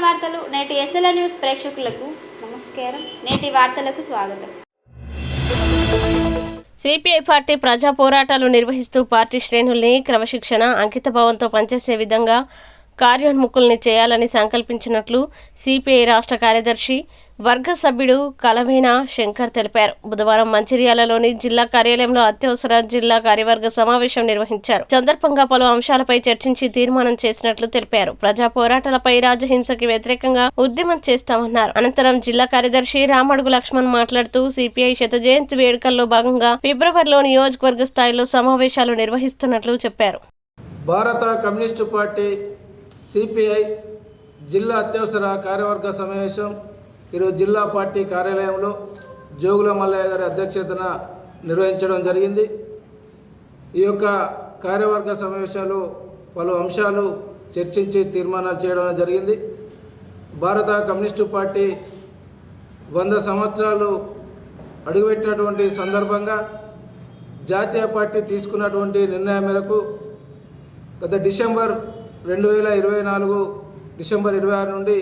వార్తలు నేటి SLN news ప్రేక్షకులకు నమస్కారం. నేటి వార్తలకు స్వాగతం. సిపిఐ పార్టీ ప్రజా పోరాటాలు నిర్వహిస్తూ పార్టీ శ్రేణుల్ని క్రమశిక్షణ, అంకితభావంతో పనిచేసే విధంగా కార్యోన్ముఖుల్ని చేయాలని సంకల్పించినట్లు సిపిఐ రాష్ట్ర కార్యదర్శి వర్గ సభ్యుడు కలవేన శంకర్ తెలిపారు. బుధవారం మంచిర్యాలలోని జిల్లా కార్యాలయంలో అత్యవసర జిల్లా కార్యవర్గ సమావేశం నిర్వహించారు. సందర్భంగా పలు అంశాలపై చర్చించి తీర్మానం చేసినట్లు తెలిపారు. ప్రజా పోరాటాలపై రాజహింసకి వ్యతిరేకంగా ఉద్యమం చేస్తామన్నారు. అనంతరం జిల్లా కార్యదర్శి రామడుగు లక్ష్మణ్ మాట్లాడుతూ సిపిఐ శత జయంతి వేడుకల్లో భాగంగా ఫిబ్రవరిలో నియోజకవర్గ స్థాయిలో సమావేశాలు నిర్వహిస్తున్నట్లు చెప్పారు. భారత కమ్యూనిస్టు పార్టీ సిపిఐ జిల్లా అత్యవసర కార్యవర్గ సమావేశం ఈరోజు జిల్లా పార్టీ కార్యాలయంలో జోగుల మల్లయ్య గారి అధ్యక్షతన నిర్వహించడం జరిగింది. ఈ యొక్క కార్యవర్గ సమావేశంలో పలు అంశాలు చర్చించి తీర్మానాలు చేయడం జరిగింది. భారత కమ్యూనిస్టు పార్టీ 100 సంవత్సరాలు అడుగుపెట్టినటువంటి సందర్భంగా జాతీయ పార్టీ తీసుకున్నటువంటి నిర్ణయం మేరకు గత డిసెంబర్ 2024 డిసెంబర్ 26 నుండి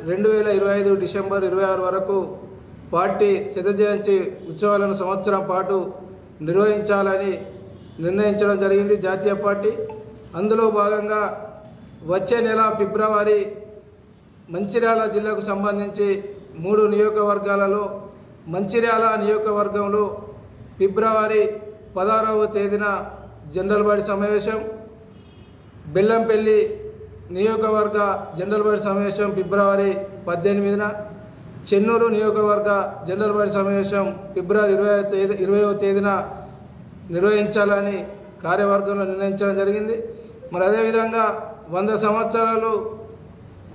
2025 డిసెంబర్ 26 వరకు పార్టీ శత జయంతి ఉత్సవాలను సంవత్సరం పాటు నిర్వహించాలని నిర్ణయించడం జరిగింది జాతీయ పార్టీ. అందులో భాగంగా వచ్చే నెల ఫిబ్రవరి మంచిర్యాల జిల్లాకు సంబంధించి 3 నియోజకవర్గాలలో మంచిర్యాల నియోజకవర్గంలో ఫిబ్రవరి 16వ తేదీన జనరల్ బాడీ సమావేశం, బెల్లంపల్లి నియోజకవర్గ జనరల్ బాడీ సమావేశం ఫిబ్రవరి 18న, చెన్నూరు నియోజకవర్గ జనరల్ బాడీ సమావేశం ఫిబ్రవరి 20వ తేదీన నిర్వహించాలని కార్యవర్గంలో నిర్ణయించడం జరిగింది. మరి అదేవిధంగా 100 సంవత్సరాలు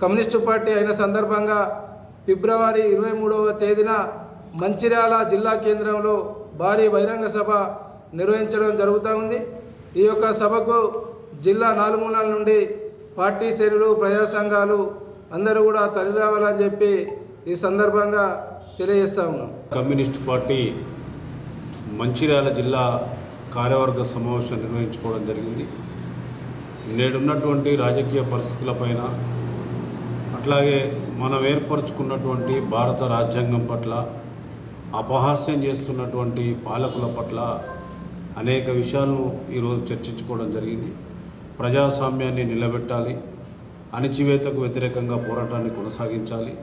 కమ్యూనిస్టు పార్టీ అయిన సందర్భంగా ఫిబ్రవరి 23వ తేదీన మంచిర్యాల జిల్లా కేంద్రంలో భారీ బహిరంగ సభ నిర్వహించడం జరుగుతూ ఉంది. ఈ యొక్క సభకు జిల్లా నాలుమూలల నుండి పార్టీ శ్రేణులు, ప్రజా సంఘాలు అందరూ కూడా తరలిరావాలని చెప్పి ఈ సందర్భంగా తెలియజేస్తా ఉన్నాం. కమ్యూనిస్ట్ పార్టీ మంచిర్యాల జిల్లా కార్యవర్గ సమావేశం నిర్వహించుకోవడం జరిగింది. నేడున్నటువంటి రాజకీయ పరిస్థితులపైన, అట్లాగే మనం ఏర్పరచుకున్నటువంటి భారత రాజ్యాంగం పట్ల, అపహాస్యం చేస్తున్నటువంటి పాలకుల పట్ల అనేక విషయాలను ఈరోజు చర్చించుకోవడం జరిగింది. ప్రజాస్వామ్యాన్ని నిలబెట్టాలి, అణచివేతకు వ్యతిరేకంగా పోరాటాన్ని కొనసాగించాలి.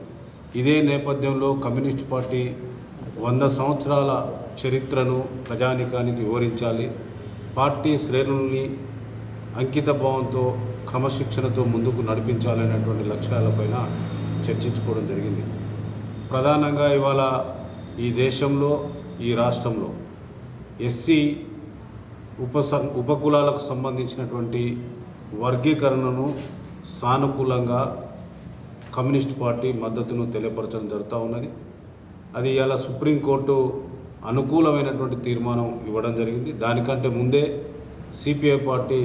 ఇదే నేపథ్యంలో కమ్యూనిస్ట్ పార్టీ 100 సంవత్సరాల చరిత్రను ప్రజానీకానికి వివరించాలి. పార్టీ శ్రేణుల్ని అంకిత భావంతో, క్రమశిక్షణతో ముందుకు నడిపించాలనేటువంటి లక్ష్యాలపైన చర్చించుకోవడం జరిగింది. ప్రధానంగా ఇవాళ ఈ దేశంలో, ఈ రాష్ట్రంలో ఎస్సీ ఉపకులాలకు సంబంధించినటువంటి వర్గీకరణను సానుకూలంగా కమ్యూనిస్ట్ పార్టీ మద్దతును తెలియపరచడం జరుగుతూ ఉన్నది. అది ఇలా సుప్రీంకోర్టు అనుకూలమైనటువంటి తీర్మానం ఇవ్వడం జరిగింది. దానికంటే ముందే సిపిఐ పార్టీ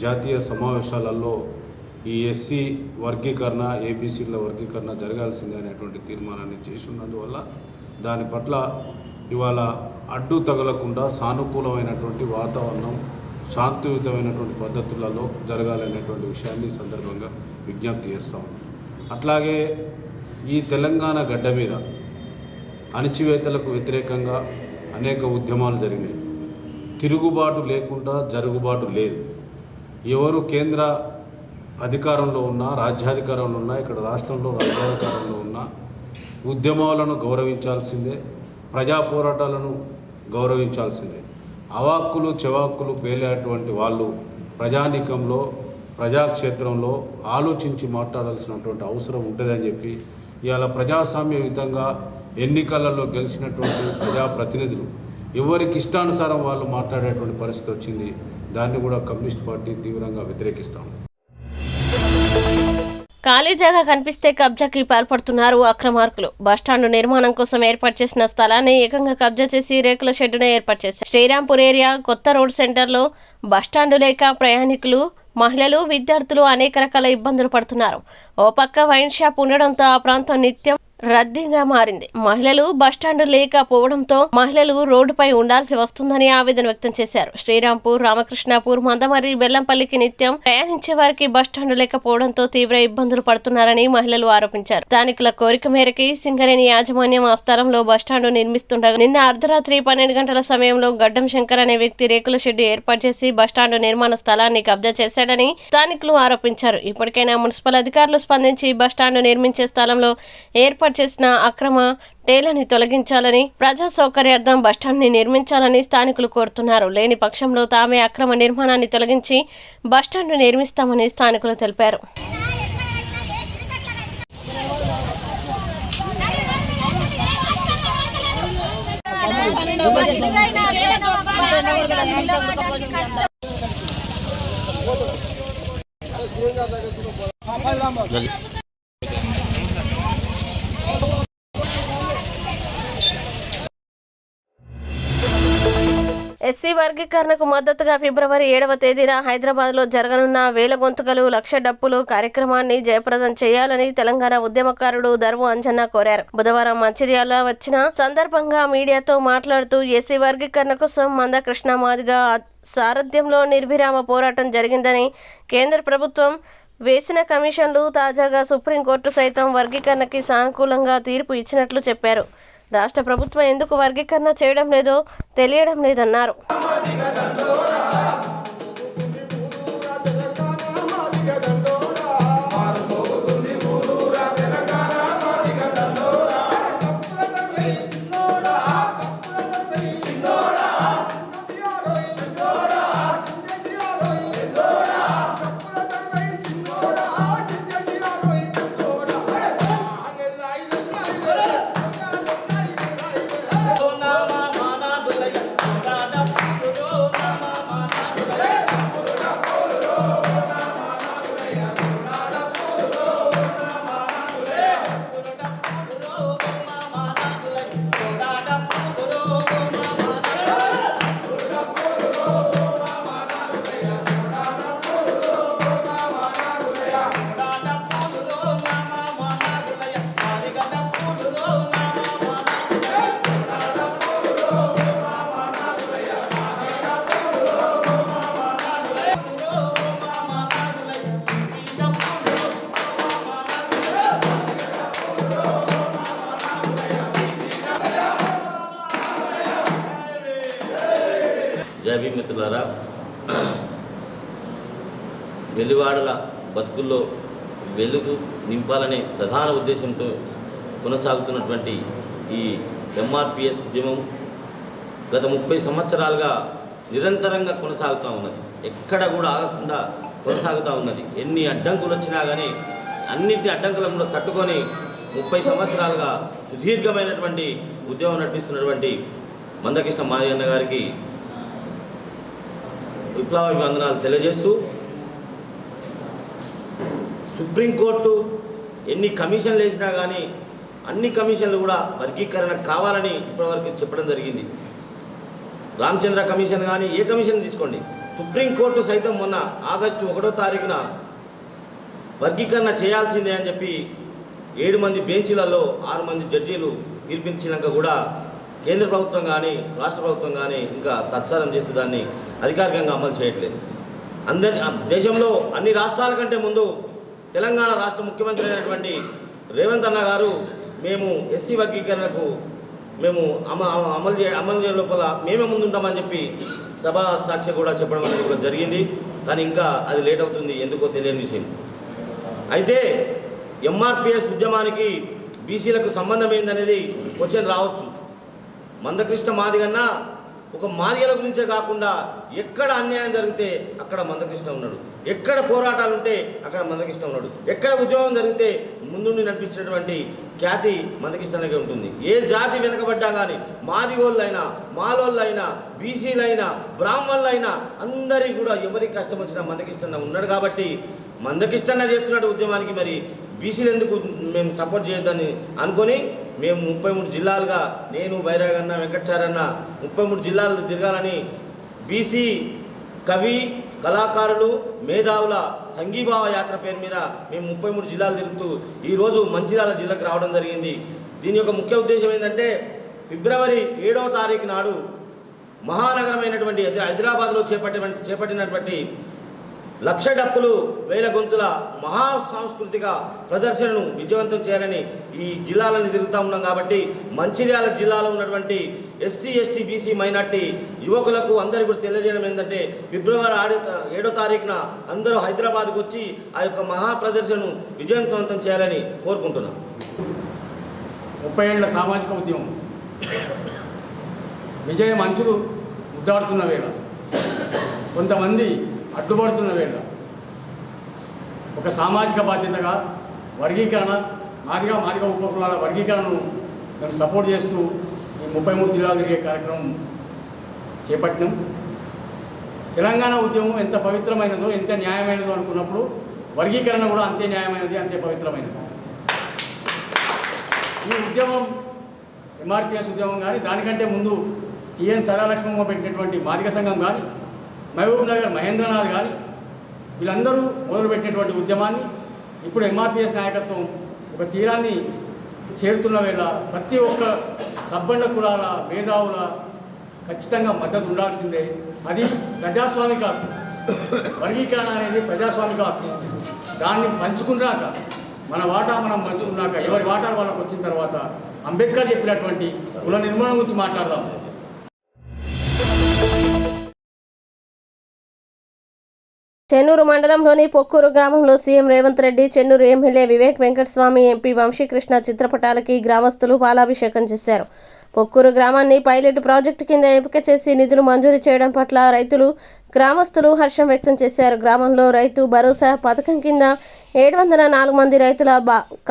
జాతీయ సమావేశాలలో ఈ ఎస్సీ వర్గీకరణ, ఏబీసీల వర్గీకరణ జరగాల్సిందే అనేటువంటి తీర్మానాన్ని చేసి ఉన్నందువల్ల దాని పట్ల ఇవాళ అడ్డు తగలకుండా సానుకూలమైనటువంటి వాతావరణం, శాంతియుతమైనటువంటి పద్ధతులలో జరగాలనేటువంటి విషయాన్ని సందర్భంగా విజ్ఞప్తి చేస్తాం. అట్లాగే ఈ తెలంగాణ గడ్డ మీద అణచివేతలకు వ్యతిరేకంగా అనేక ఉద్యమాలు జరిగినాయి. తిరుగుబాటు లేకుండా జరుగుబాటు లేదు. ఎవరు కేంద్ర అధికారంలో ఉన్నా, రాజ్యాధికారంలో ఉన్నా, ఇక్కడ రాష్ట్రంలో రాజ్యాధికారంలో ఉన్నా ఉద్యమాలను గౌరవించాల్సిందే, ప్రజా పోరాటాలను గౌరవించాల్సిందే. అవాక్కులు చెవాక్కులు పేలేటువంటి వాళ్ళు ప్రజానీకంలో, ప్రజాక్షేత్రంలో ఆలోచించి మాట్లాడాల్సినటువంటి అవసరం ఉంటుందని చెప్పి ఇవాళ ప్రజాస్వామ్యయుతంగా ఎన్నికలలో గెలిచినటువంటి ప్రజాప్రతినిధులు ఎవరికి ఇష్టానుసారం వాళ్ళు మాట్లాడేటువంటి పరిస్థితి వచ్చింది. దాన్ని కూడా కమ్యూనిస్ట్ పార్టీ తీవ్రంగా వ్యతిరేకిస్తాం. ఖాళీ జాగా కనిపిస్తే కబ్జాకి పాల్పడుతున్నారు అక్రమార్కులు. బస్టాండ్ నిర్మాణం కోసం ఏర్పాటు చేసిన స్థలాన్ని ఏకంగా కబ్జా చేసి రేకుల షెడ్డును ఏర్పాటు చేశారు. శ్రీరాంపూర్ ఏరియా కొత్త రోడ్ సెంటర్లో బస్టాండు లేక ప్రయాణికులు, మహిళలు, విద్యార్థులు అనేక రకాల ఇబ్బందులు పడుతున్నారు. ఓ పక్క వైన్ షాప్ ఉండడంతో ఆ ప్రాంతం నిత్యం రద్దీగా మారింది. మహిళలు బస్టాండ్ లేకపోవడంతో మహిళలు రోడ్డుపై ఉండాల్సి వస్తుందని ఆవేదన వ్యక్తం చేశారు. శ్రీరాంపూర్, రామకృష్ణాపూర్, మందమర్రి, బెల్లంపల్లికి నిత్యం ప్రయాణించే వారికి బస్టాండ్ లేకపోవడంతో తీవ్ర ఇబ్బందులు పడుతున్నారని మహిళలు ఆరోపించారు. స్థానికుల కోరిక మేరకి సింగరేణి యాజమాన్యం ఆ స్థలంలో బస్టాండ్ నిర్మిస్తుండగా నిన్న అర్ధరాత్రి 12 గంటల సమయంలో గడ్డం శంకర్ అనే వ్యక్తి రేకుల షెడ్ ఏర్పాటు చేసి బస్టాండ్ నిర్మాణ స్థలాన్ని కబ్జా చేశాడని స్థానికులు ఆరోపించారు. ఇప్పటికైనా మున్సిపల్ అధికారులు స్పందించి బస్టాండ్ నిర్మించే స్థలంలో ఏర్పాటు చేసిన అక్రమ టేలని తొలగించాలని, ప్రజా సౌకర్యార్థం బస్టాండ్ ని నిర్మించాలని స్థానికులు కోరుతున్నారు. లేని పక్షంలో తామే అక్రమ నిర్మాణాన్ని తొలగించి బస్టాండ్ నిర్మిస్తామని స్థానికులు తెలిపారు. ఎస్సీ వర్గీకరణకు మద్దతుగా ఫిబ్రవరి 7వ తేదీన హైదరాబాద్లో జరగనున్న వేల గొంతుకలు లక్ష డప్పులు కార్యక్రమాన్ని జయప్రదం చేయాలని తెలంగాణ ఉద్యమకారుడు దర్వు అంజన్న కోరారు. బుధవారం మంచిర్యాల వచ్చిన సందర్భంగా మీడియాతో మాట్లాడుతూ ఎస్సీ వర్గీకరణ కోసం మందకృష్ణ మాదిగ సారథ్యంలో నిర్విరామ పోరాటం జరిగిందని, కేంద్ర ప్రభుత్వం వేసిన కమిషన్లు, తాజాగా సుప్రీంకోర్టు సైతం వర్గీకరణకి సానుకూలంగా తీర్పు ఇచ్చినట్లు చెప్పారు. రాష్ట్ర ప్రభుత్వం ఎందుకు వర్గీకరణ చేయడం లేదో తెలియడం లేదన్నారు. జై భీమ్ మిత్రులారా, వెలివాడల బతుకుల్లో వెలుగు నింపాలనే ప్రధాన ఉద్దేశంతో కొనసాగుతున్నటువంటి ఈ ఎంఆర్పిఎస్ ఉద్యమం గత 30 సంవత్సరాలుగా నిరంతరంగా కొనసాగుతూ ఉన్నది. ఎక్కడ కూడా ఆగకుండా కొనసాగుతూ ఉన్నది. ఎన్ని అడ్డంకులు వచ్చినా కానీ అన్నింటి అడ్డంకులను కూడా తట్టుకొని 30 సంవత్సరాలుగా సుదీర్ఘమైనటువంటి ఉద్యమం నడిపిస్తున్నటువంటి మందకృష్ణ మాదిగన్న గారికి విప్లవాభివందనాలు తెలియజేస్తూ, సుప్రీంకోర్టు ఎన్ని కమిషన్లు వేసినా కానీ అన్ని కమిషన్లు కూడా వర్గీకరణ కావాలని ఇప్పటివరకు చెప్పడం జరిగింది. రామచంద్ర కమిషన్ కానీ ఏ కమిషన్ తీసుకోండి, సుప్రీంకోర్టు సైతం మొన్న ఆగస్టు 1వ తారీఖున వర్గీకరణ చేయాల్సిందే అని చెప్పి 7 మంది బెంచీలలో 6 మంది జడ్జీలు తీర్పించినాక కూడా కేంద్ర ప్రభుత్వం కానీ రాష్ట్ర ప్రభుత్వం కానీ ఇంకా తత్సారం చేస్తూ దాన్ని అధికారికంగా అమలు చేయట్లేదు. దేశంలో అన్ని రాష్ట్రాల కంటే ముందు తెలంగాణ రాష్ట్ర ముఖ్యమంత్రి అయినటువంటి రేవంత్ అన్న గారు మేము ఎస్సీ వర్గీకరణకు మేము అమలు చేయ లోపల మేమే ముందుంటామని చెప్పి సభా సాక్షి కూడా చెప్పడం అనేది కూడా జరిగింది. కానీ ఇంకా అది లేట్ అవుతుంది, ఎందుకో తెలియని విషయం. అయితే ఎంఆర్పిఎస్ ఉద్యమానికి బీసీలకు సంబంధం ఏందనేది క్వశ్చన్ రావచ్చు. మందకృష్ణ మాదిగన్న ఒక మాదిగల గురించే కాకుండా ఎక్కడ అన్యాయం జరిగితే అక్కడ మందకృష్ణ ఉన్నాడు, ఎక్కడ పోరాటాలు ఉంటే అక్కడ మందకృష్ణ ఉన్నాడు, ఎక్కడ ఉద్యమం జరిగితే ముందుండి నడిపించినటువంటి ఖ్యాతి మందకృష్ణకే ఉంటుంది. ఏ జాతి వెనకబడ్డా కానీ మాదిగోళ్ళైనా మాలోళ్ళైనా బీసీలైనా బ్రాహ్మణులైనా అందరికీ కూడా ఎవరికి కష్టం వచ్చినా మందకృష్ణ ఉన్నాడు. కాబట్టి మందకృష్ణ చేస్తున్నట్టు ఉద్యమానికి మరి బీసీలు ఎందుకు మేము సపోర్ట్ చేయొద్దని అనుకొని మేము 33 జిల్లాలుగా నేను బైరాగన్న వెంకటాచారన్న 33 జిల్లాలు తిరగాలని బీసీ కవి కళాకారులు మేధావుల సంఘీభావ యాత్ర పేరు మీద మేము 33 జిల్లాలు తిరుగుతూ ఈరోజు మంచిర్యాల జిల్లాకు రావడం జరిగింది. దీని యొక్క ముఖ్య ఉద్దేశం ఏంటంటే ఫిబ్రవరి 7వ తారీఖు నాడు మహానగరమైనటువంటి హైదరాబాద్లో చేపట్టినటువంటి లక్ష డప్పులు వేల గొంతుల మహా సాంస్కృతిక ప్రదర్శనను విజయవంతం చేయాలని ఈ జిల్లాలను తిరుగుతూ ఉన్నాం. కాబట్టి మంచిర్యాల జిల్లాలో ఉన్నటువంటి ఎస్సీ ఎస్టీ బీసీ మైనార్టీ యువకులకు అందరికీ కూడా తెలియజేయడం ఏంటంటే ఫిబ్రవరి 7వ తారీఖున అందరూ హైదరాబాద్కు వచ్చి ఆ యొక్క మహా ప్రదర్శనను విజయవంతం చేయాలని కోరుకుంటున్నాం. 30 ఏళ్ల సామాజిక ఉద్యమం విజయం అంచులు ముద్దాడుతున్న వేళ, కొంతమంది అడ్డుపడుతున్న వేళ ఒక సామాజిక బాధ్యతగా వర్గీకరణ మాదిగ ఉపకులాల వర్గీకరణను మేము సపోర్ట్ చేస్తూ ఈ 33 జిల్లాలు తిరిగే కార్యక్రమం చేపట్టినాం. తెలంగాణ ఉద్యమం ఎంత పవిత్రమైనదో ఎంత న్యాయమైనదో అనుకున్నప్పుడు వర్గీకరణ కూడా అంతే న్యాయమైనది, అంతే పవిత్రమైనది. ఈ ఉద్యమం ఎంఆర్పిఎస్ ఉద్యమం కానీ దానికంటే ముందు టిఎన్ సదాలక్ష్మమ్మ పెట్టినటువంటి మాదిగ సంఘం కానీ మహబూబ్ నగర్ మహేంద్రనాథ్ కానీ వీళ్ళందరూ మొదలుపెట్టినటువంటి ఉద్యమాన్ని ఇప్పుడు ఎంఆర్పిఎస్ నాయకత్వం ఒక తీరాన్ని చేరుతున్న వేళ ప్రతి ఒక్క సబ్బండ కులాల మేధావుల ఖచ్చితంగా మద్దతు ఉండాల్సిందే. అది ప్రజాస్వామిక హక్కు. వర్గీకరణ అనేది ప్రజాస్వామిక హక్కు. దాన్ని పంచుకున్నాక మన వాటా మనం పంచుకున్నాక ఎవరి వాటాలు వాళ్ళకు వచ్చిన తర్వాత అంబేద్కర్ చెప్పినటువంటి కుల నిర్మాణం గురించి మాట్లాడదాం. చెన్నూరు మండలంలోని పొక్కూరు గ్రామంలో CM Revanth Reddy, Chennur MLA Vivek Venkataswamy, MP Vamsi Krishna చిత్రపటాలకి గ్రామస్తులు పాలాభిషేకం చేశారు. పొక్కూరు గ్రామాన్ని పైలట్ ప్రాజెక్టు కింద ఎంపిక చేసి నిధులు మంజూరు చేయడం పట్ల రైతులు, గ్రామస్తులు హర్షం వ్యక్తం చేశారు. గ్రామంలో రైతు భరోసా పథకం కింద 704 మంది రైతుల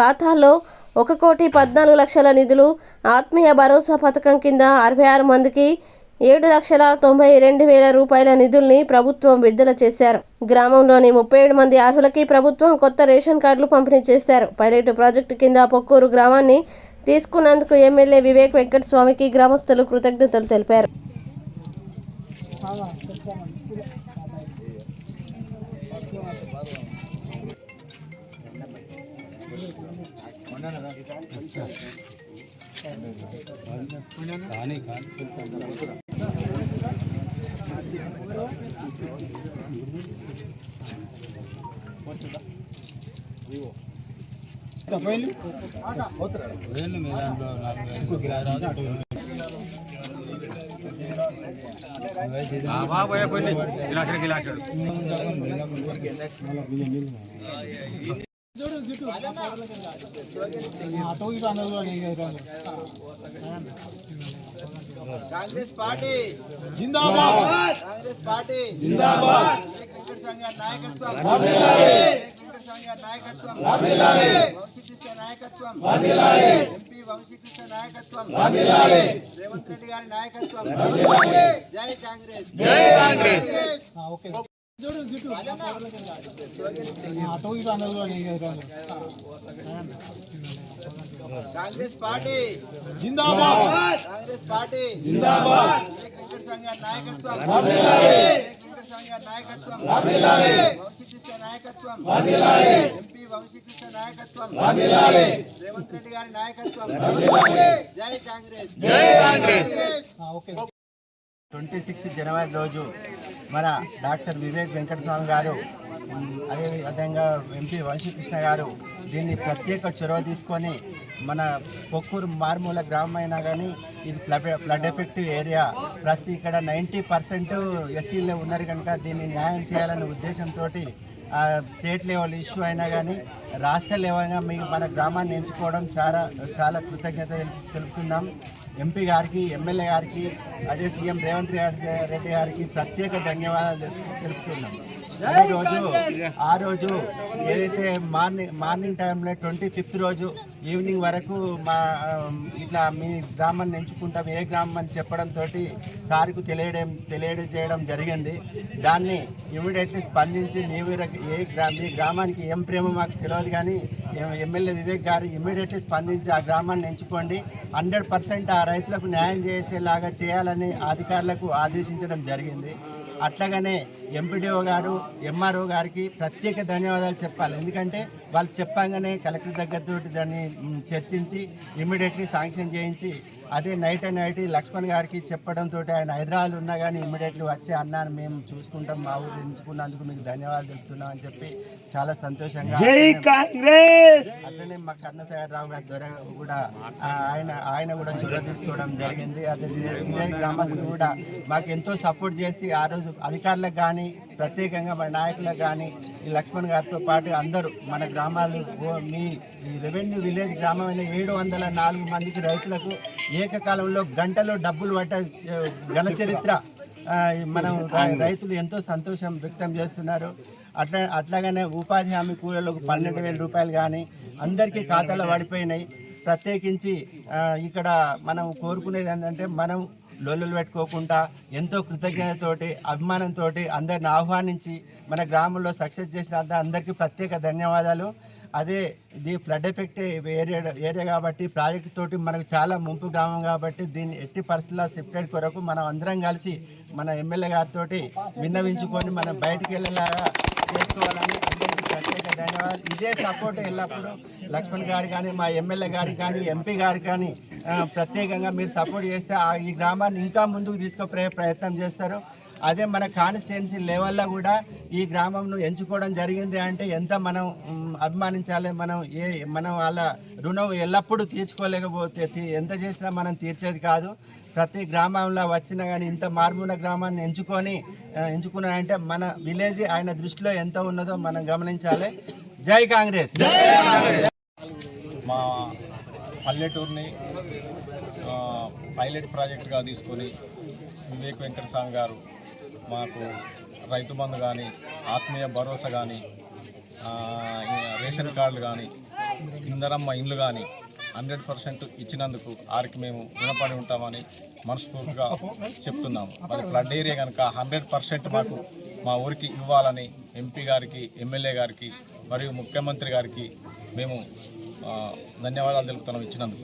ఖాతాల్లో 1,14,00,000 నిధులు, ఆత్మీయ భరోసా పథకం కింద 66 మందికి 7,92,000 రూపాయల నిధుల్ని ప్రభుత్వం విడుదల చేశారు. గ్రామంలోని 37 మంది అర్హులకి ప్రభుత్వం కొత్త రేషన్ కార్డులు పంపిణీ చేశారు. పైలట్ ప్రాజెక్టు కింద పొక్కూరు గ్రామాన్ని తీసుకున్నందుకు ఎమ్మెల్యే వివేక్ వెంకటస్వామికి గ్రామస్తులు కృతజ్ఞతలు తెలిపారు. కాంగ్రెస్ పార్టీ జిందాబాద్, కాంగ్రెస్ పార్టీ జిందాబాద్. వెంకట సంఘ నాయకత్వం వర్ధిల్లాలి, వెంకట సంఘ నాయకత్వం వర్ధిల్లాలి, వంశీకృష్ణ నాయకత్వం వర్ధిల్లాలి, ఎంపీ వంశీకృష్ణ నాయకత్వం వర్ధిల్లాలి, రేవంత్ రెడ్డి గారి నాయకత్వం వర్ధిల్లాలి. జై కాంగ్రెస్, జై కాంగ్రెస్. ఓకే కాంగ్రెస్ పార్టీ జిందాబాద్, కాంగ్రెస్ పార్టీ జిందాబాద్. వెంకట సంఘ నాయకత్వం వర్ధిల్లాలి, వెంకట సంఘ నాయకత్వం వర్ధిల్లాలి, వంశీకృష్ణ నాయకత్వం వర్ధిల్లాలి, ఎంపీ వంశీకృష్ణ నాయకత్వం వర్ధిల్లాలి, రేవంత్ రెడ్డి గారి నాయకత్వం వర్ధిల్లాలి. జై కాంగ్రెస్, జై కాంగ్రెస్. ఓకే 26 జనవరి రోజు మన డాక్టర్ వివేక్ వెంకటస్వామి గారు, అదేవిధంగా ఎంపీ వంశీకృష్ణ గారు దీన్ని ప్రత్యేక చొరవ తీసుకొని మన పొక్కూరు మారుమూల గ్రామం అయినా కానీ ఇది ఫ్లడ్ ఎఫెక్టివ్ ఏరియా, ప్రస్తుతం ఇక్కడ 90% ఎస్సీలో ఉన్నారు కనుక దీన్ని న్యాయం చేయాలనే ఉద్దేశంతో స్టేట్ లెవెల్ ఇష్యూ అయినా కానీ రాష్ట్ర లెవెల్గా మీకు మన గ్రామాన్ని ఎంచుకోవడం చాలా కృతజ్ఞత తెలుపుతున్నాం. ఎంపీ గారికి, ఎమ్మెల్యే గారికి, అదే సీఎం రేవంత్ రెడ్డి గారికి ప్రత్యేక ధన్యవాదాలు తెలుపుతున్నాం. ఆ రోజు ఏదైతే మార్నింగ్ టైంలో 25th రోజు ఈవినింగ్ వరకు ఇట్లా మీ గ్రామాన్ని ఎంచుకుంటాం, ఏ గ్రామం అని చెప్పడంతో సార్కు తెలియజేయడం జరిగింది. దాన్ని ఇమీడియట్లీ స్పందించి మీ గ్రామానికి ఏం ప్రేమ మాకు తెలియదు కానీ ఎమ్మెల్యే వివేక్ గారు ఇమీడియట్లీ స్పందించి ఆ గ్రామాన్ని ఎంచుకోండి, 100% ఆ రైతులకు న్యాయం చేసేలాగా చేయాలని అధికారులకు ఆదేశించడం జరిగింది. అట్లాగనే ఎంపీడీఓ గారు ఎంఆర్ఓ గారికి ప్రత్యేక ధన్యవాదాలు చెప్పాలి. ఎందుకంటే వాళ్ళు చెప్పంగానే కలెక్టర్ దగ్గరతో దాన్ని చర్చించి ఇమ్మీడియట్లీ శాంక్షన్ చేయించి అదే నైట్ అండ్ నైట్ లక్ష్మణ్ గారికి చెప్పడంతో ఆయన హైదరాబాద్ ఉన్నా కానీ ఇమ్మీడియట్లీ వచ్చి అన్నాను మేము చూసుకుంటాం, మా ఊరు ఎంచుకున్నందుకు మీకు ధన్యవాదాలు తెలుపుతున్నాం అని చెప్పి చాలా సంతోషంగా. అట్లనే మా కన్నసాగరరావు గారి ద్వారా కూడా ఆయన కూడా చొరవ తీసుకోవడం జరిగింది. అదే విలేజ్ గ్రామస్తులు కూడా మాకు ఎంతో సపోర్ట్ చేసి ఆ రోజు అధికారులకు కానీ ప్రత్యేకంగా మన నాయకులకు కానీ ఈ లక్ష్మణ్ గారితో పాటు అందరూ మన గ్రామాలు మీ రెవెన్యూ విలేజ్ గ్రామమైన 704 మందికి రైతులకు ఏకకాలంలో గంటలో డబ్బులు పట్ట ఘన చరిత్ర మనం రైతులు ఎంతో సంతోషం వ్యక్తం చేస్తున్నారు. అట్లాగనే ఉపాధి హామీ కూలీలకు 12,000 రూపాయలు కానీ అందరికీ ఖాతాలో పడిపోయినాయి. ప్రత్యేకించి ఇక్కడ మనం కోరుకునేది ఏంటంటే మనం లొల్లులు పెట్టుకోకుండా ఎంతో కృతజ్ఞతతోటి అభిమానంతో అందరిని ఆహ్వానించి మన గ్రామంలో సక్సెస్ చేసిన అందరికీ ప్రత్యేక ధన్యవాదాలు. అదే ఇది ఫ్లడ్ ఎఫెక్ట్ ఏరియా కాబట్టి ప్రాజెక్టు తోటి మనకు చాలా ముంపు గ్రామం కాబట్టి దీన్ని ఎట్టి పరిస్థితుల్లో సెప్టెడ్ కొరకు మనం అందరం కలిసి మన ఎమ్మెల్యే గారితో విన్నవించుకొని మనం బయటికి వెళ్ళేలాగా చేసుకోవాలని అందరికీ ప్రత్యేక ధన్యవాదాలు. ఇదే సపోర్ట్ ఎల్లప్పుడూ లక్ష్మణ్ గారు కానీ మా ఎమ్మెల్యే గారికి కానీ ఎంపీ గారికి కానీ ప్రత్యేకంగా మీరు సపోర్ట్ చేస్తే ఈ గ్రామాన్ని ఇంకా ముందుకు తీసుకుపోయే ప్రయత్నం చేస్తారు. అదే మన కాన్స్టిట్యున్సీ లెవెల్లో కూడా ఈ గ్రామంను ఎంచుకోవడం జరిగింది అంటే ఎంత మనం అభిమానించాలి. మనం వాళ్ళ రుణం ఎల్లప్పుడూ తీర్చుకోలేకపోతే ఎంత చేసినా మనం తీర్చేది కాదు. ప్రతి గ్రామంలో వచ్చినా కానీ ఇంత మారుమూల గ్రామాన్ని ఎంచుకున్నాడంటే మన విలేజ్ ఆయన దృష్టిలో ఎంత ఉన్నదో మనం గమనించాలి. జై కాంగ్రెస్. మా పల్లెటూరుని పైలట్ ప్రాజెక్టుగా తీసుకొని వివేక్ వెంకటస్వామి గారు మాకు రైతు బంధు కానీ ఆత్మీయ భరోసా కానీ రేషన్ కార్డులు కానీ ఇందరమ్మ ఇండ్లు కానీ 100% ఇచ్చినందుకు వారికి మేము రుణపడి ఉంటామని మనస్ఫూర్తిగా చెప్తున్నాము. మరి ఫ్లడ్ ఏరియా కనుక 100% మాకు మా ఊరికి ఇవ్వాలని ఎంపీ గారికి ఎమ్మెల్యే గారికి మరియు ముఖ్యమంత్రి గారికి మేము ధన్యవాదాలు తెలుపుతున్నాం ఇచ్చినందుకు.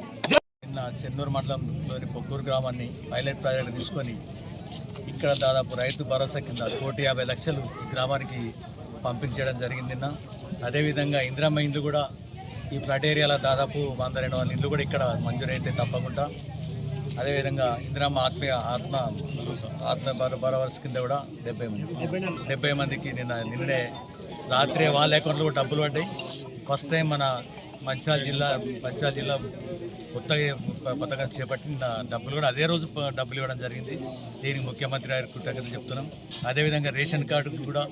నిన్న చెన్నూరు మండలంలోని పొక్కూరు గ్రామాన్ని పైలట్ ప్రాజెక్టు తీసుకొని ఇక్కడ దాదాపు రైతు భరోసా కింద 1,50,00,000 ఈ గ్రామానికి పంపించడం జరిగింది. నిన్న అదేవిధంగా ఇందిరమ్మ ఇండ్లు కూడా ఈ ఫ్లడ్ ఏరియాలో దాదాపు 100-200 ఇండ్లు కూడా ఇక్కడ మంజూరైతే తప్పకుండా. అదేవిధంగా ఇందిరమ్మ ఆత్మ భరోసా కింద కూడా 70 మందికి నిన్ననే రాత్రి వాళ్ళ అకౌంట్లో కూడా డబ్బులు పడ్డాయి. ఫస్ట్ టైం మన మంచిర్యాల జిల్లా కొత్తగా పథకం చేపట్టిన డబ్బులు కూడా అదే రోజు డబ్బులు ఇవ్వడం జరిగింది. దీనికి ముఖ్యమంత్రి గారికి కృతజ్ఞతలు చెప్తున్నాం. అదేవిధంగా రేషన్ కార్డు కూడా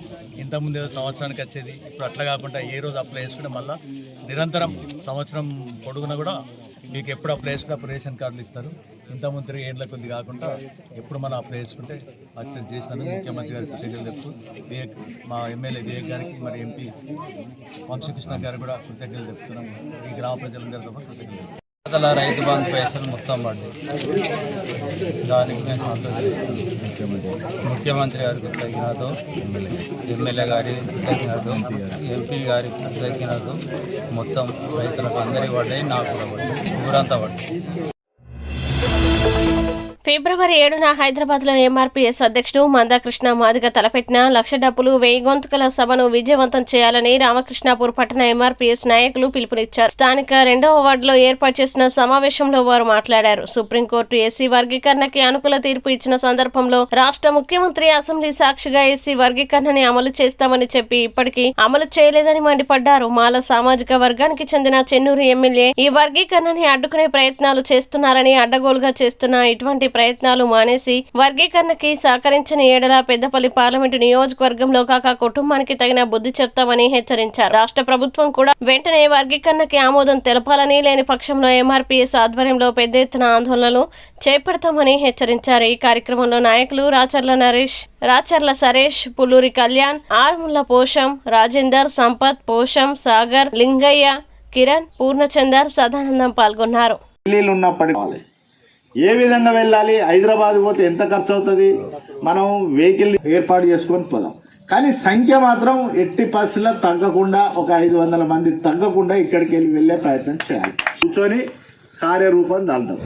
ఇంతకుముందు ఏదో సంవత్సరానికి వచ్చేది, ఇప్పుడు అట్లా కాకుండా ఏ రోజు అప్లై చేసుకుంటే మళ్ళీ నిరంతరం సంవత్సరం పొడుగున కూడా మీకు ఎప్పుడు అప్లై చేసుకుంటే అప్పుడు రేషన్ కార్డులు ఇస్తారు. ఇంతకుముందు 3 ఏళ్ళ కొద్ది కాకుండా ఎప్పుడు మనం అప్లై చేసుకుంటే అక్సెప్ట్ చేసినందుకు ముఖ్యమంత్రి గారికి కృతజ్ఞతలు చెప్తూ మా ఎమ్మెల్యే వివేక్ గారికి మరి ఎంపీ వంశీకృష్ణ గారికి కూడా కృతజ్ఞతలు చెప్తున్నాం. ఈ గ్రామ ప్రజలందరితో కూడా కృతజ్ఞతలు. రైతు బంధు పైసలు మొత్తం పడ్డాయి. దానికి మేము సంతోషిస్తున్నాం. ముఖ్యమంత్రి గారి కృతజ్ఞతతో, ఎమ్మెల్యే గారి కృతజ్ఞతతో, ఎంపీ గారి కృతజ్ఞతతో మొత్తం రైతులకు అందరికీ పడ్డాయి, నాకు కూడా పడ్డాయి, ఊరంతా పడ్డాయి. ఫిబ్రవరి 7న హైదరాబాద్లో ఎంఆర్పీఎస్ అధ్యక్షుడు మందాకృష్ణ మాదిగ తలపెట్టిన 1,00,000 డప్పులు 1000 గొంతుకల సభను విజయవంతం చేయాలని రామకృష్ణాపూర్ పట్టణ ఎంఆర్పీఎస్ నాయకులు పిలుపునిచ్చారు. స్థానిక 2వ వార్డులో ఏర్పాటు చేసిన సమావేశంలో వారు మాట్లాడారు. సుప్రీంకోర్టు ఎస్సీ వర్గీకరణకి అనుకూల తీర్పు ఇచ్చిన సందర్భంలో రాష్ట్ర ముఖ్యమంత్రి అసెంబ్లీ సాక్షిగా ఎస్సీ వర్గీకరణని అమలు చేస్తామని చెప్పి ఇప్పటికీ అమలు చేయలేదని మండిపడ్డారు. మాల సామాజిక వర్గానికి చెందిన చెన్నూరు ఎమ్మెల్యే ఈ వర్గీకరణని అడ్డుకునే ప్రయత్నాలు చేస్తున్నారని, అడ్డగోలుగా చేస్తున్న ఇటువంటి ప్రయత్నాలు మానేసి వర్గీకరణకి సహకరించిన ఏడల పెద్దపల్లి పార్లమెంటు నియోజకవర్గంలో కాక కుటుంబానికి తగిన బుద్ధి చెప్తామని హెచ్చరించారు. రాష్ట్ర ప్రభుత్వం కూడా వెంటనే వర్గీకరణకి ఆమోదం తెలపాలని, లేని పక్షంలో ఎంఆర్పీఎస్ ఆధ్వర్యంలో పెద్ద ఎత్తున ఆందోళనలు చేపడతామని హెచ్చరించారు. ఈ కార్యక్రమంలో నాయకులు రాచర్ల నరేష్, రాచర్ల సరేష్, పుల్లూరి కళ్యాణ్, ఆర్ముల్ల పోషం, రాజేందర్, సంపత్, పోషం, సాగర్, లింగయ్య, కిరణ్, పూర్ణచందర్, సదానందం పాల్గొన్నారు. ఏ విధంగా వెళ్ళాలి, హైదరాబాద్ పోతే ఎంత ఖర్చు అవుతుంది, మనం వెహికల్ ఏర్పాటు చేసుకొని పోదాం. కానీ సంఖ్య మాత్రం ఎట్టి పరిస్థితుల్లో తగ్గకుండా, ఒక 500 మంది తగ్గకుండా ఇక్కడికి వెళ్ళే ప్రయత్నం చేయాలి. కూర్చొని కార్యరూపం దాల్దాం.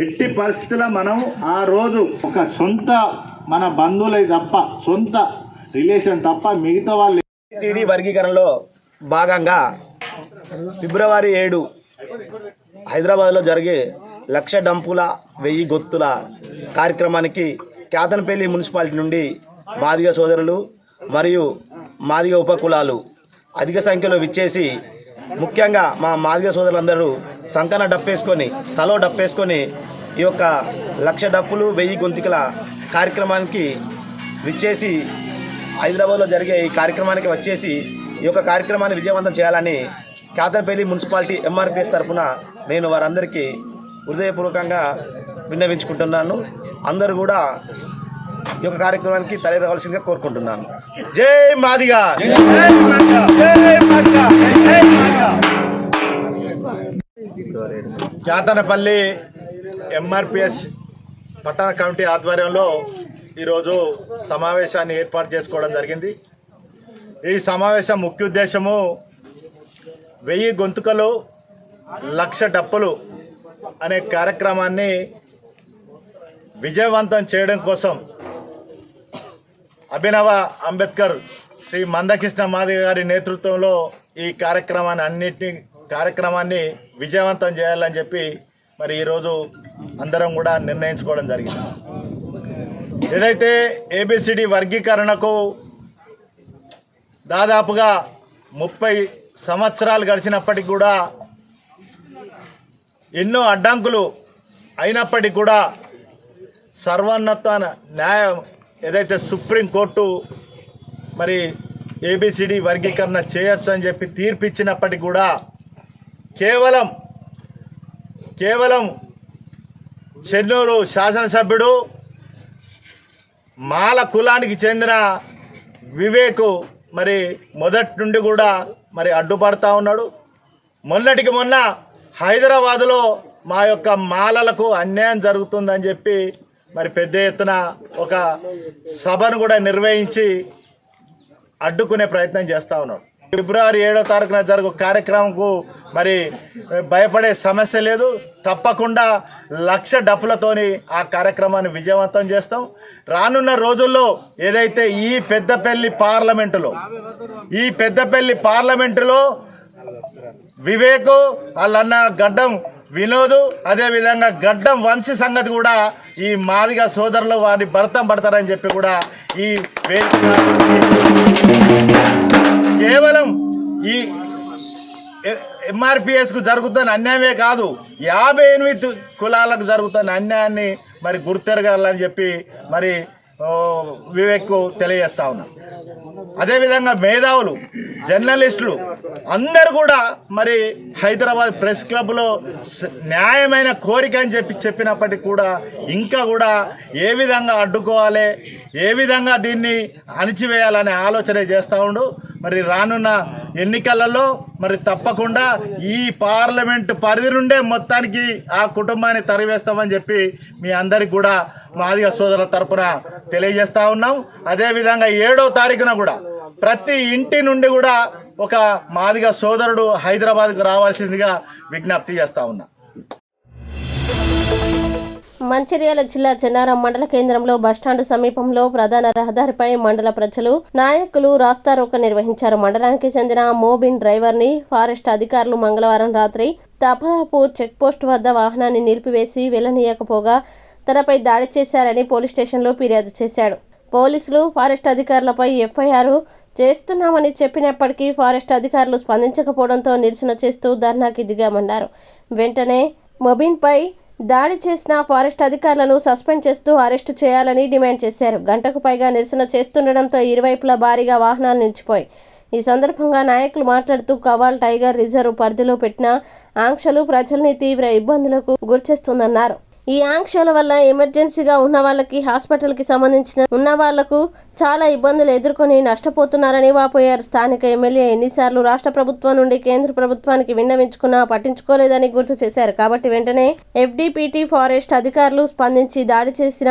ఎట్టి పరిస్థితుల్లో మనం ఆ రోజు ఒక సొంత మన బంధువులై తప్ప, సొంత రిలేషన్ తప్ప మిగతా వాళ్ళు సిడి వర్గీకరణలో భాగంగా ఫిబ్రవరి 7 హైదరాబాద్లో జరిగే 1,00,000 డంపుల 1000 గొత్తుల కార్యక్రమానికి కేతన్పల్లి మున్సిపాలిటీ నుండి మాదిగ సోదరులు మరియు మాదిగ ఉపకులాలు అధిక సంఖ్యలో విచ్చేసి, ముఖ్యంగా మా మాదిగ సోదరులందరూ సంకన డప్పేసుకొని, తలో డప్పేసుకొని ఈ యొక్క 1,00,000 డప్పులు 1000 గొంతుకల కార్యక్రమానికి విచ్చేసి, హైదరాబాద్లో జరిగే ఈ కార్యక్రమానికి వచ్చేసి ఈ యొక్క కార్యక్రమాన్ని విజయవంతం చేయాలని కేతన్పల్లి మున్సిపాలిటీ ఎంఆర్పిఎస్ తరఫున నేను వారందరికీ హృదయపూర్వకంగా విన్నవించుకుంటున్నాను. అందరూ కూడా ఈ యొక్క కార్యక్రమానికి తరలి రావాల్సిందిగా కోరుకుంటున్నాను. జై మాదిగా, కేతనపల్లి ఎంఆర్పిఎస్ పట్టణ కమిటీ ఆధ్వర్యంలో ఈరోజు సమావేశాన్ని ఏర్పాటు చేసుకోవడం జరిగింది. ఈ సమావేశం ముఖ్య ఉద్దేశము 1000 గొంతుకలు 1,00,000 డప్పులు అనే కార్యక్రమాన్ని విజయవంతం చేయడం కోసం అభినవ అంబేద్కర్ శ్రీ మందకృష్ణ మాదిగ గారి నేతృత్వంలో ఈ కార్యక్రమాన్ని విజయవంతం చేయాలని చెప్పి మరి ఈరోజు అందరం కూడా నిర్ణయించుకోవడం జరిగింది. ఏదైతే ఏబిసిడి వర్గీకరణకు దాదాపుగా 30 సంవత్సరాలు గడిచినప్పటికీ కూడా ఎన్నో అడ్డంకులు అయినప్పటికీ కూడా సర్వోన్నత న్యాయం ఏదైతే సుప్రీంకోర్టు మరి ఏబిసిడి వర్గీకరణ చేయొచ్చు అని చెప్పి తీర్పు ఇచ్చినప్పటికీ కూడా కేవలం చెన్నూరు శాసనసభ్యుడు మాల కులానికి చెందిన వివేక్ మరి మొదటి నుండి కూడా మరి అడ్డుపడతా ఉన్నాడు. మొన్నటికి మొన్న హైదరాబాదులో మా యొక్క మాలలకు అన్యాయం జరుగుతుందని చెప్పి మరి పెద్ద ఎత్తున ఒక సభను కూడా నిర్వహించి అడ్డుకునే ప్రయత్నం చేస్తూ ఉన్నాడు. ఫిబ్రవరి 7వ తారీఖున జరుగు కార్యక్రమంకు మరి భయపడే సమస్య లేదు. తప్పకుండా 1,00,000 డప్పులతోని ఆ కార్యక్రమాన్ని విజయవంతం చేస్తాం. రానున్న రోజుల్లో ఏదైతే ఈ పెద్దపల్లి పార్లమెంటులో వివేక్ వాళ్ళన్న గడ్డం వినోద్, అదేవిధంగా గడ్డం వంశీ సంగతి కూడా ఈ మాదిగ సోదరులు వారిని భర్తం పడతారని చెప్పి కూడా ఈ కేవలం ఈ ఎంఆర్పిఎస్కు జరుగుతున్న అన్యాయమే కాదు, 58 కులాలకు జరుగుతున్న అన్యాయాన్ని మరి గుర్తెరగాలని చెప్పి మరి వివేక్ తెలియజేస్తా ఉన్నాం. అదేవిధంగా మేధావులు, జర్నలిస్టులు అందరూ కూడా మరి హైదరాబాద్ ప్రెస్ క్లబ్లో న్యాయమైన కోరిక అని చెప్పినప్పటికీ కూడా ఇంకా కూడా ఏ విధంగా అడ్డుకోవాలి, ఏ విధంగా దీన్ని అణిచివేయాలనే ఆలోచన చేస్తూ ఉండు. మరి రానున్న ఎన్నికలలో మరి తప్పకుండా ఈ పార్లమెంటు పరిధి నుండే మొత్తానికి ఆ కుటుంబాన్ని తరివేస్తామని చెప్పి మీ అందరికి కూడా మాదిగ సోదరుల తరపున తెలియజేస్తా ఉన్నాం. అదేవిధంగా 7వ తారీఖున కూడా ప్రతి ఇంటి నుండి కూడా ఒక మాదిగ సోదరుడు హైదరాబాద్కు రావాల్సిందిగా విజ్ఞప్తి చేస్తా ఉన్నా. మంచిర్యాల జిల్లా చెన్నారం మండల కేంద్రంలో బస్టాండ్ సమీపంలో ప్రధాన రహదారిపై మండల ప్రజలు, నాయకులు రాస్తారోక నిర్వహించారు. మండలానికి చెందిన మోబిన్ డ్రైవర్ని ఫారెస్ట్ అధికారులు మంగళవారం రాత్రి తపలాపూర్ చెక్పోస్ట్ వద్ద వాహనాన్ని నిలిపివేసి వెళ్లనీయకపోగా తనపై దాడి చేశారని పోలీస్ స్టేషన్లో ఫిర్యాదు చేశాడు. పోలీసులు ఫారెస్ట్ అధికారులపై ఎఫ్ఐఆర్ చేస్తున్నామని చెప్పినప్పటికీ ఫారెస్ట్ అధికారులు స్పందించకపోవడంతో నిరసన చేస్తూ ధర్నాకి దిగామన్నారు. వెంటనే మొబిన్పై దాడి చేసిన ఫారెస్ట్ అధికారులను సస్పెండ్ చేస్తూ అరెస్టు చేయాలని డిమాండ్ చేశారు. గంటకు పైగా నిరసన చేస్తుండడంతో ఇరువైపులా భారీగా వాహనాలు నిలిచిపోయాయి. ఈ సందర్భంగా నాయకులు మాట్లాడుతూ కవాల్ టైగర్ రిజర్వ్ పరిధిలో పెట్టిన ఆంక్షలు ప్రజల్ని తీవ్ర ఇబ్బందులకు గురిచేస్తుందన్నారు. ఈ ఆంక్షల వల్ల ఎమర్జెన్సీగా ఉన్న వాళ్ళకి, హాస్పిటల్కి సంబంధించిన ఉన్న వాళ్లకు చాలా ఇబ్బందులు ఎదుర్కొని నష్టపోతున్నారని వాపోయారు. స్థానిక ఎమ్మెల్యే ఎన్నిసార్లు రాష్ట్ర ప్రభుత్వం నుండి కేంద్ర ప్రభుత్వానికి విన్నవించుకున్నా పట్టించుకోలేదని గుర్తు చేశారు. కాబట్టి వెంటనే ఎఫ్డిపిటి ఫారెస్ట్ అధికారులు స్పందించి దాడి చేసిన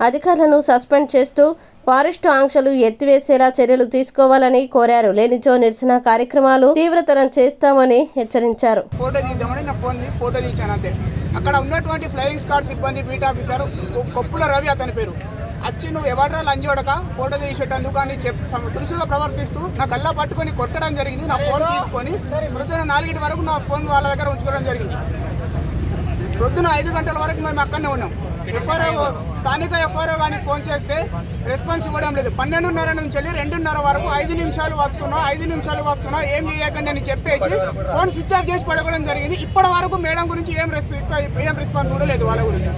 అధికారులను సస్పెండ్ చేస్తూ ఫారెస్ట్ ఆంక్షలు ఎత్తివేసేలా చర్యలు తీసుకోవాలని కోరారు. లేనిచో నిరసన కార్యక్రమాలు తీవ్రతరం చేస్తామని హెచ్చరించారు. ఫోటో తీశాను అంతే. అక్కడ ఉన్నటువంటి ఫ్లయింగ్ స్క్వాడ్ సిబ్బంది బీట్ ఆఫీసర్ కొప్పుల రవి అతని పేరు, వచ్చి నువ్వు ఎవడరా లంజోడక ఫోటో తీసేటందుకు అని తులుసుగా ప్రవర్తిస్తూ నా గల్లా పట్టుకొని కొట్టడం జరిగింది. నా ఫోన్ తీసుకొని ప్రొద్దున 4 వరకు నా ఫోన్ వాళ్ళ దగ్గర ఉంచుకోవడం జరిగింది. ప్రొద్దున 5 గంటల వరకు మేము అక్కడనే ఉన్నాం. స్థానిక ఎఫ్ఆర్ఓ కానీ ఫోన్ చేస్తే రెస్పాన్స్ ఇవ్వడం లేదు. 12:30 నుంచి వెళ్ళి 2:30 వరకు 5 నిమిషాలు వస్తున్నా ఏం చేయకండి అని చెప్పేసి ఫోన్ స్విచ్ ఆఫ్ చేసి పడగడం జరిగింది. ఇప్పటి వరకు మేడం గురించి ఏం రెస్పాన్స్ కూడా లేదు వాళ్ళ గురించి.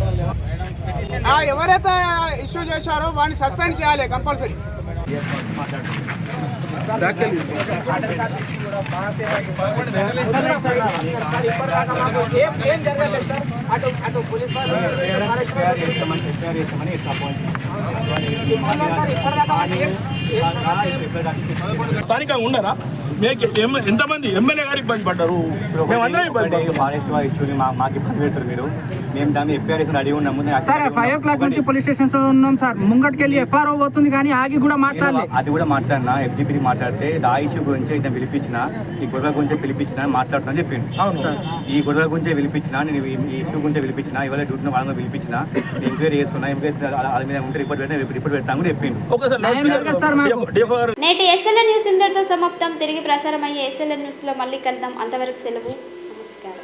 ఎవరైతే ఇష్యూ చేశారో వాడిని సస్పెండ్ చేయాలి కంపల్సరీ. స్థానికంగా ఉన్నారా? మీకు ఎంతమంది ఎమ్మెల్యే గారు ఇబ్బంది పడ్డారు? మేమందరం ఇబ్బంది. ఫారెస్ట్ ఇష్యూని మాకు ఇబ్బంది పెడతారు మీరు. మేము దాన్ని ఎఫ్ఐఆర్ అడిగి ఉన్నాము సార్. 5 o'clock నుంచి పోలీస్ స్టేషన్స్ లో ఉన్నాం సార్. ముంగట్కెళ్ళి ఎఫ్ఆర్ఓ పోతుంది కానీ ఆగి కూడా మాట్లాడలేదు. అది కూడా మాట్లాడినా ఎఫ్డిపి మాట్లాడితే ఆ ఇష్యూ గురించి ఇతను పిలిపించిన ఈ గొడవల గురించి పిలిపించిన మాట్లాడుతున్నా చెప్పిండు. అవును, ఈ గొడవల గురించే పిలిపించిన, నేను ఈ ఇష్యూ గురించి పిలిపించిన, ఇవాళ డ్యూటీలో వాళ్ళని పిలిపించిన, ఎంక్వైరీ చేస్తున్నా, ఎంక్వైరీ వాళ్ళ మీద ఉంటే రిపోర్ట్ పెడతాను కూడా చెప్పిండు. నేటి ఎస్ఎల్ఎన్ న్యూస్ ఇంతటితో సమాప్తం. తిరిగి ప్రసారమయ్యే ఎస్ఎల్ఎన్ న్యూస్లో మళ్ళీ కలుద్దాం. అంతవరకు సెలవు. నమస్కారం.